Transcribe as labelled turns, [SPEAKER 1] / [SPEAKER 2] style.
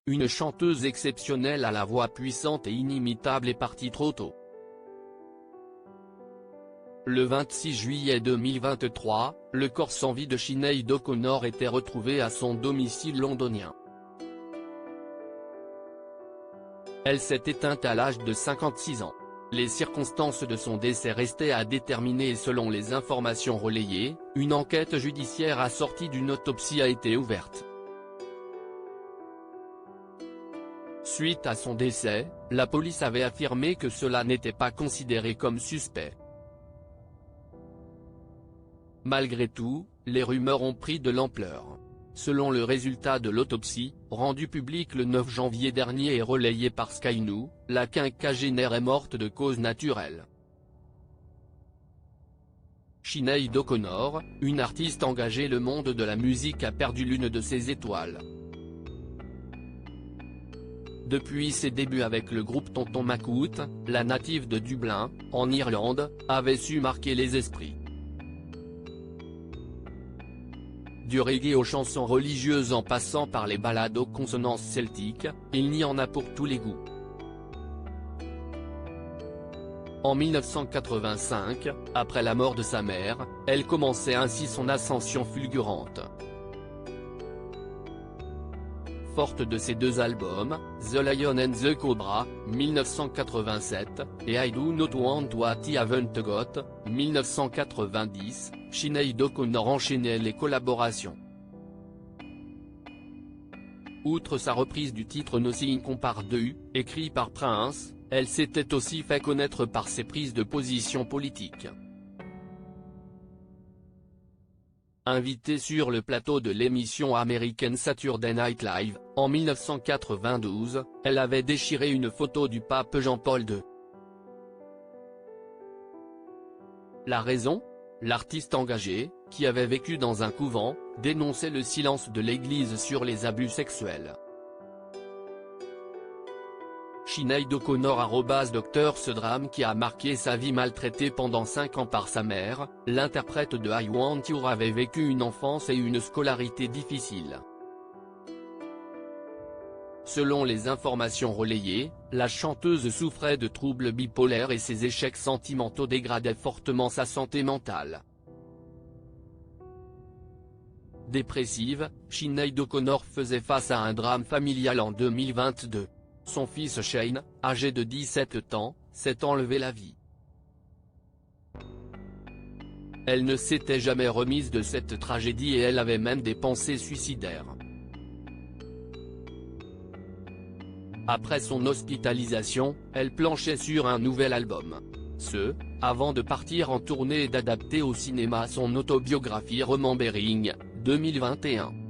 [SPEAKER 1] une chanteuse exceptionnelle à la voix puissante et inimitable est partie trop tôt. Le 26 juillet 2023, le corps sans vie de Sinéad O'Connor était retrouvé à son domicile londonien. Elle s'est éteinte à l'âge de 56 ans. Les circonstances de son décès restaient à déterminer et selon les informations relayées, une enquête judiciaire assortie d'une autopsie a été ouverte. Suite à son décès, la police avait affirmé que cela n'était pas considéré comme suspect. Malgré tout, les rumeurs ont pris de l'ampleur. Selon le résultat de l'autopsie, rendu public le 9 janvier dernier et relayé par Sky News, la quinquagénaire est morte de cause naturelle. Sinéad O'Connor, une artiste engagée le monde de la musique a perdu l'une de ses étoiles. Depuis ses débuts avec le groupe Tonton Macoute, la native de Dublin, en Irlande, avait su marquer les esprits. Du reggae aux chansons religieuses en passant par les ballades aux consonances celtiques, il n'y en a pour tous les goûts. En 1985, après la mort de sa mère, elle commençait ainsi son ascension fulgurante. Forte de ses deux albums, The Lion and the Cobra, 1987, et I Do Not Want What I Haven't Got, 1990, Sinéad O'Connor enchaînait les collaborations. Outre sa reprise du titre Nothing Compares to You, écrit par Prince, elle s'était aussi fait connaître par ses prises de position politiques. Invitée sur le plateau de l'émission américaine Saturday Night Live, en 1992, elle avait déchiré une photo du pape Jean-Paul II. La raison ? L'artiste engagée, qui avait vécu dans un couvent, dénonçait le silence de l'Église sur les abus sexuels. Sinéad O'Connor @Docteur Ce drame qui a marqué sa vie maltraitée pendant 5 ans par sa mère, l'interprète de I Want You avait vécu une enfance et une scolarité difficiles. Selon les informations relayées, la chanteuse souffrait de troubles bipolaires et ses échecs sentimentaux dégradaient fortement sa santé mentale. Dépressive, Sinéad O'Connor faisait face à un drame familial en 2022. Son fils Shane, âgé de 17 ans, s'est enlevé la vie. Elle ne s'était jamais remise de cette tragédie et elle avait même des pensées suicidaires. Après son hospitalisation, elle planchait sur un nouvel album. Avant de partir en tournée et d'adapter au cinéma son autobiographie Remembering, 2021.